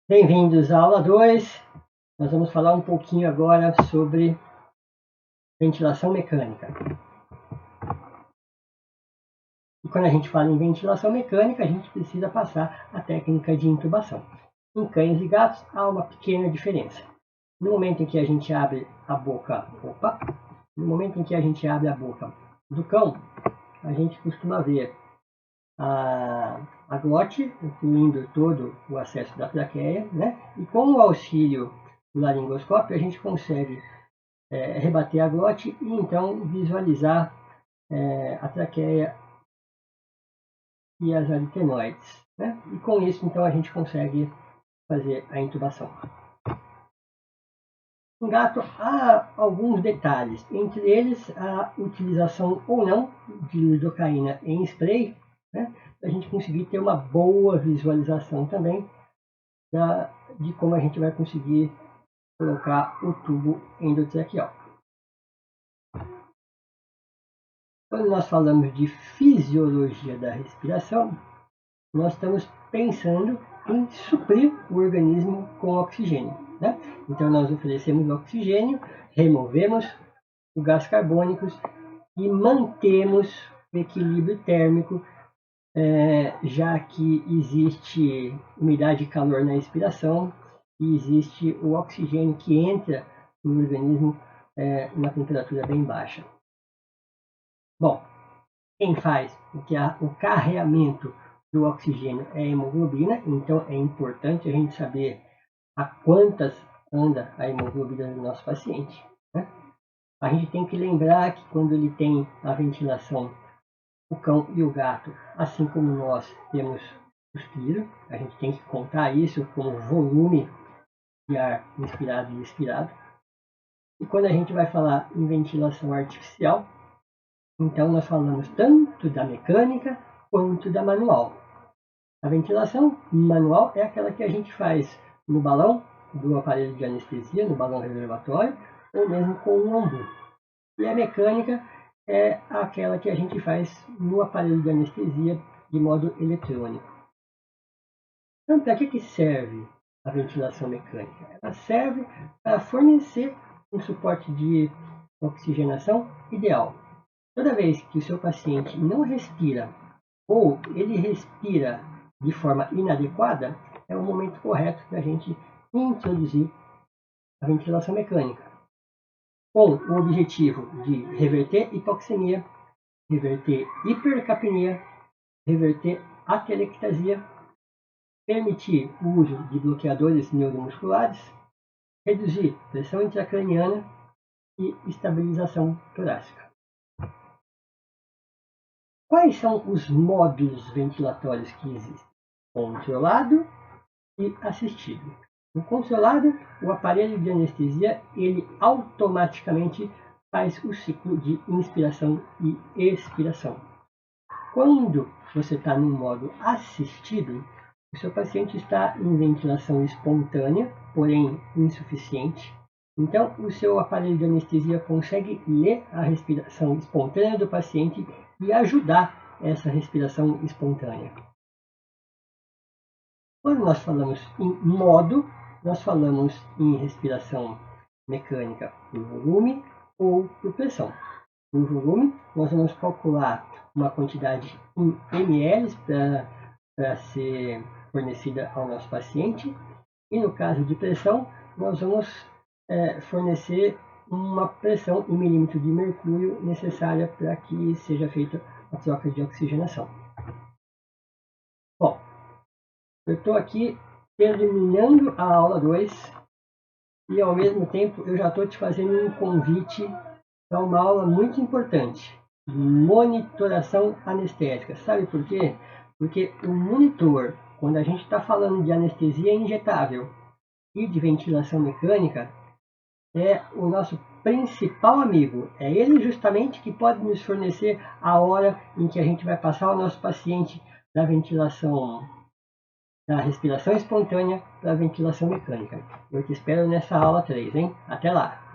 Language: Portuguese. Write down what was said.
Bem-vindos à aula 2. Nós vamos falar um pouquinho agora sobre ventilação mecânica. E quando a gente fala em ventilação mecânica, a gente precisa passar a técnica de intubação. Em cães e gatos há uma pequena diferença. No momento em que a gente abre a boca, do cão, a gente costuma ver a glote, incluindo todo o acesso da traqueia, né? E com o auxílio do laringoscópio a gente consegue rebater a glote e então visualizar a traqueia e as aritenoides, né? E com isso então a gente consegue fazer a intubação. Em gato há alguns detalhes, entre eles a utilização ou não de lidocaína em spray, né? Para a gente conseguir ter uma boa visualização também de como a gente vai conseguir colocar o tubo endotraqueal. Quando nós falamos de fisiologia da respiração, nós estamos pensando em suprir o organismo com oxigênio, né? Então nós oferecemos oxigênio, removemos o gás carbônico e mantemos o equilíbrio térmico, já que existe umidade e calor na expiração e existe o oxigênio que entra no organismo numa temperatura bem baixa. Bom, quem faz o carreamento do oxigênio é a hemoglobina, então é importante a gente saber a quantas anda a hemoglobina do nosso paciente, né? A gente tem que lembrar que quando ele tem a ventilação, o cão e o gato, assim como nós temos suspiro, a gente tem que contar isso como volume de ar inspirado e expirado. E quando a gente vai falar em ventilação artificial, então nós falamos tanto da mecânica quanto da manual. A ventilação manual é aquela que a gente faz no balão do aparelho de anestesia, no balão reservatório, ou mesmo com um ambu. E a mecânica é aquela que a gente faz no aparelho de anestesia de modo eletrônico. Então, para que serve a ventilação mecânica? Ela serve para fornecer um suporte de oxigenação ideal. Toda vez que o seu paciente não respira ou ele respira de forma inadequada, é o momento correto da gente introduzir a ventilação mecânica, com o objetivo de reverter hipoxemia, reverter hipercapnia, reverter atelectasia, permitir o uso de bloqueadores neuromusculares, reduzir pressão intracraniana e estabilização torácica. Quais são os modos ventilatórios que existem? Controlado e assistido. No controlado, o aparelho de anestesia ele automaticamente faz o ciclo de inspiração e expiração. Quando você está no modo assistido, o seu paciente está em ventilação espontânea, porém insuficiente. Então, o seu aparelho de anestesia consegue ler a respiração espontânea do paciente e ajudar essa respiração espontânea. Quando nós falamos em modo, nós falamos em respiração mecânica por volume ou por pressão. Por volume, nós vamos calcular uma quantidade em ml para ser fornecida ao nosso paciente. E no caso de pressão, nós vamos fornecer uma pressão em milímetro de mercúrio necessária para que seja feita a troca de oxigenação. Bom, eu estou aqui terminando a aula 2 e ao mesmo tempo eu já estou te fazendo um convite para uma aula muito importante, monitoração anestésica. Sabe por quê? Porque o monitor, quando a gente está falando de anestesia injetável e de ventilação mecânica, é o nosso principal amigo. É ele justamente que pode nos fornecer a hora em que a gente vai passar o nosso paciente da ventilação, da respiração espontânea para a ventilação mecânica. Eu te espero nessa aula 3, hein? Até lá!